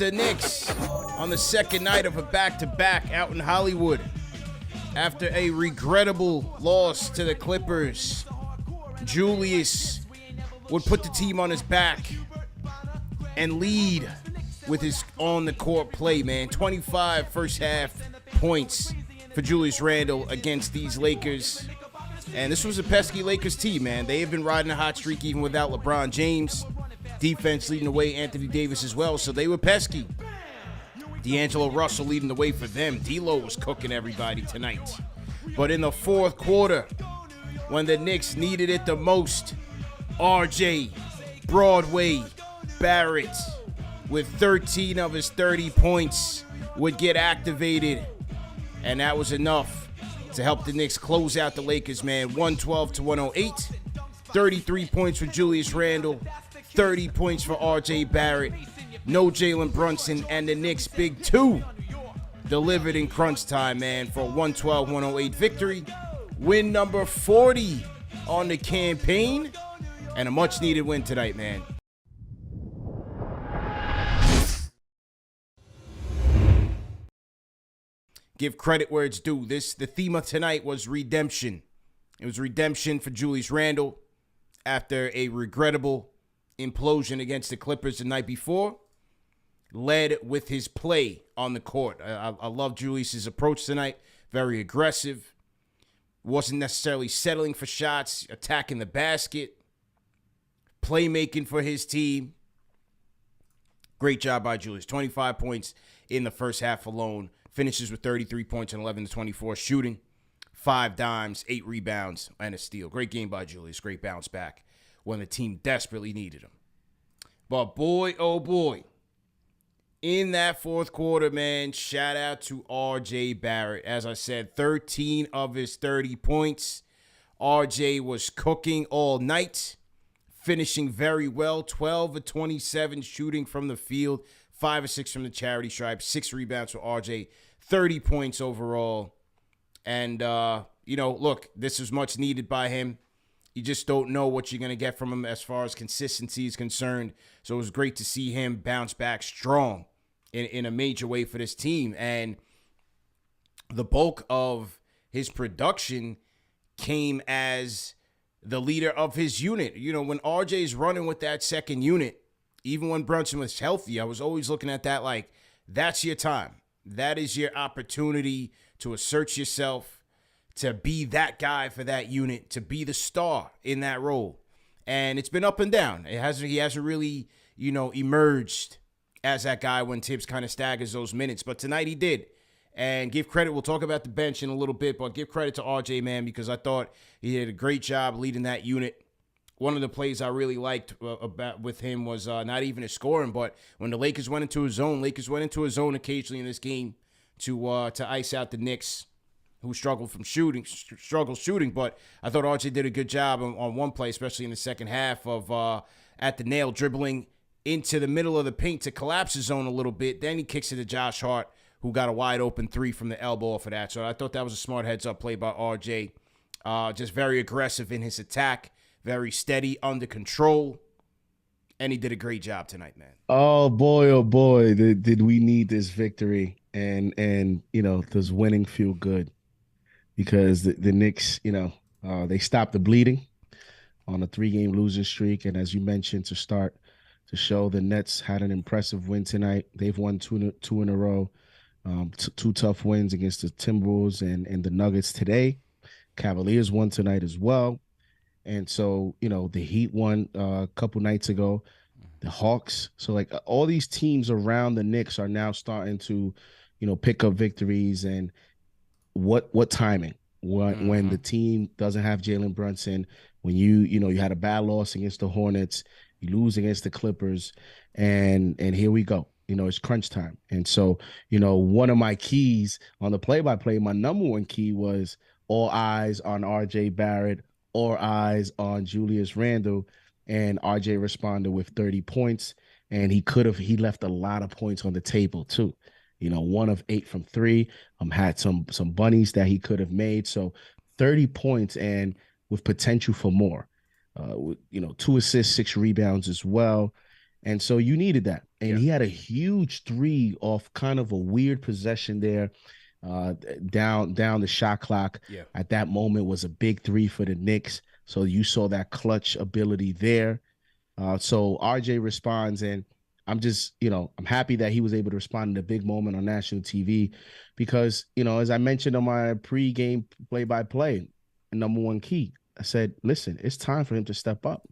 the Knicks on the second night of a back-to-back out in Hollywood. After a regrettable loss to the Clippers, Julius would put the team on his back and lead with his on-the-court play, man. 25 first-half points for Julius Randle against these Lakers. And this was a pesky Lakers team, man. They have been riding a hot streak even without LeBron James. Defense leading the way, Anthony Davis as well, so they were pesky. D'Angelo Russell leading the way for them. D'Lo was cooking everybody tonight. But in the fourth quarter, when the Knicks needed it the most, RJ, Broadway, Barrett, with 13 of his 30 points, would get activated. And that was enough to help the Knicks close out the Lakers, man. 112-108. 33 points for Julius Randle. 30 points for RJ Barrett. No Jalen Brunson, and the Knicks' big two delivered in crunch time, man, for a 112-108 victory. Win number 40 on the campaign, and a much-needed win tonight, man. Give credit where it's due. The theme of tonight was redemption. It was redemption for Julius Randle after a regrettable implosion against the Clippers the night before. Led with his play on the court. I love Julius's approach tonight. Very aggressive. Wasn't necessarily settling for shots, attacking the basket, playmaking for his team. Great job by Julius. 25 points in the first half alone. Finishes with 33 points and 11-24 shooting. 5 dimes, 8 rebounds, and a steal. Great game by Julius. Great bounce back when the team desperately needed him. But boy, oh boy, in that fourth quarter, man, shout out to RJ Barrett. As I said, 13 of his 30 points. RJ was cooking all night, finishing very well. 12 of 27 shooting from the field. 5 or 6 from the charity stripe, 6 rebounds for RJ, 30 points overall. And, look, this was much needed by him. You just don't know what you're going to get from him as far as consistency is concerned. So it was great to see him bounce back strong in a major way for this team. And the bulk of his production came as the leader of his unit. You know, when RJ's running with that second unit, even when Brunson was healthy, I was always looking at that like, that's your time. That is your opportunity to assert yourself, to be that guy for that unit, to be the star in that role. And it's been up and down. He hasn't really, emerged as that guy when Tibbs kind of staggers those minutes. But tonight he did. And give credit, we'll talk about the bench in a little bit, but give credit to RJ, man, because I thought he did a great job leading that unit. One of the plays I really liked with him was not even his scoring, but when the Lakers went into a zone, occasionally in this game to ice out the Knicks, who struggled shooting. But I thought RJ did a good job on one play, especially in the second half of at the nail, dribbling into the middle of the paint to collapse the zone a little bit. Then he kicks it to Josh Hart, who got a wide open 3 from the elbow for that. So I thought that was a smart heads up play by RJ. Just very aggressive in his attack. Very steady, under control, and he did a great job tonight, man. Oh boy, did we need this victory? And does winning feel good? Because the Knicks, they stopped the bleeding on a 3-game losing streak, and as you mentioned to show, the Nets had an impressive win tonight. They've won two in a row, 2 tough wins against the Timberwolves and the Nuggets today. Cavaliers won tonight as well. And so, the Heat won a couple nights ago, the Hawks. So, like, all these teams around the Knicks are now starting to, pick up victories. And what timing? When the team doesn't have Jalen Brunson, when you had a bad loss against the Hornets, you lose against the Clippers, and here we go. It's crunch time. And so, one of my keys on the play-by-play, my number one key was all eyes on RJ Barrett, or eyes on Julius Randle, and RJ responded with 30 points, and he left a lot of points on the table too. 1 of 8 from 3, had some bunnies that he could have made. So 30 points and with potential for more. 2 assists, 6 rebounds as well. And so you needed that. And he had a huge three off kind of a weird possession there, down the shot clock. Yeah. At that moment was a big three for the Knicks. So you saw that clutch ability there. So RJ responds, and I'm just, I'm happy that he was able to respond in a big moment on national TV because, as I mentioned on my pregame play-by-play, number one key, I said, listen, it's time for him to step up.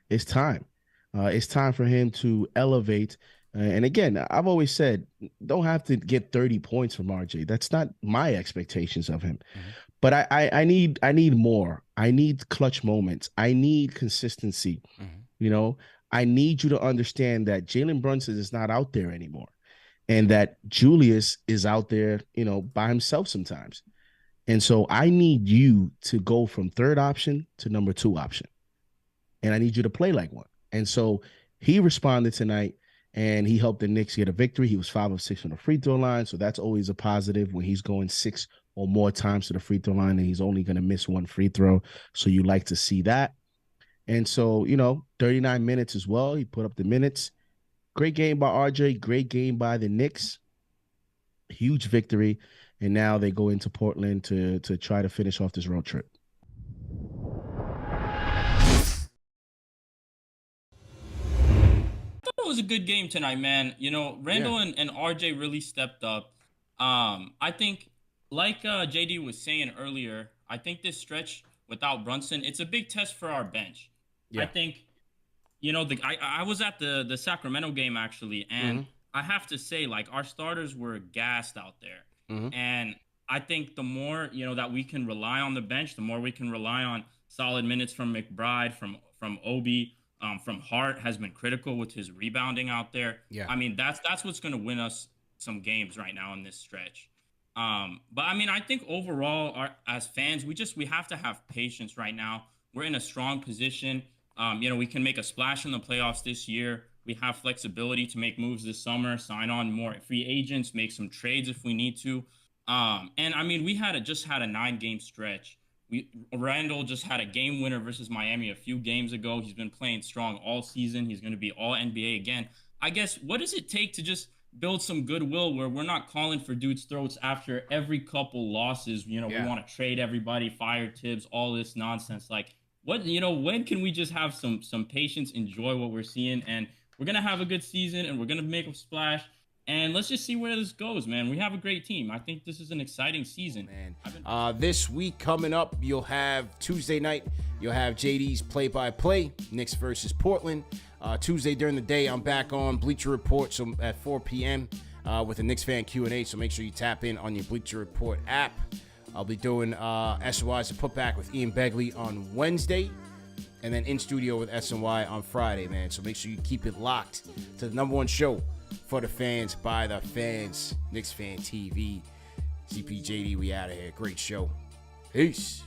It's time. It's time for him to elevate. And again, I've always said, don't have to get 30 points from RJ. That's not my expectations of him. Mm-hmm. But I need more. I need clutch moments. I need consistency. Mm-hmm. I need you to understand that Jalen Brunson is not out there anymore, and that Julius is out there, by himself sometimes. And so I need you to go from third option to number 2 option. And I need you to play like one. And so he responded tonight, and he helped the Knicks get a victory. He was 5 of 6 on the free throw line. So that's always a positive when he's going 6 or more times to the free throw line, and he's only going to miss 1 free throw. So you like to see that. And so, 39 minutes as well. He put up the minutes. Great game by RJ. Great game by the Knicks. Huge victory. And now they go into Portland to try to finish off this road trip. It was a good game tonight, man. Randle and RJ really stepped up. I think, like JD was saying earlier, I think this stretch without Brunson, it's a big test for our bench. Yeah. I think, I was at the Sacramento game actually, and I have to say, our starters were gassed out there. Mm-hmm. And I think the more, that we can rely on the bench, the more we can rely on solid minutes from McBride, from Obi, from Hart has been critical with his rebounding out there. Yeah. I mean, that's what's going to win us some games right now in this stretch. But I mean, I think overall, as fans, we have to have patience right now. We're in a strong position. We can make a splash in the playoffs this year. We have flexibility to make moves this summer, sign on more free agents, make some trades if we need to. And I mean, we just had a 9-game stretch. Randle just had a game winner versus Miami a few games ago. He's been playing strong all season. He's going to be all NBA again. I guess, what does it take to just build some goodwill where we're not calling for dudes' throats after every couple losses? We want to trade everybody, fire Tibbs, all this nonsense. When can we just have some patience, enjoy what we're seeing? And we're going to have a good season, and we're going to make a splash. And let's just see where this goes, man. We have a great team. I think this is an exciting season. Man. This week coming up, you'll have Tuesday night. You'll have JD's play-by-play, Knicks versus Portland. Tuesday during the day, I'm back on Bleacher Report at 4 p.m. With a Knicks fan Q&A. So make sure you tap in on your Bleacher Report app. I'll be doing SNY's Putback with Ian Begley on Wednesday. And then in studio with SNY on Friday, man. So make sure you keep it locked to the number one show for the fans, by the fans, KnicksFanTV. CPJD, we out of here. Great show. Peace.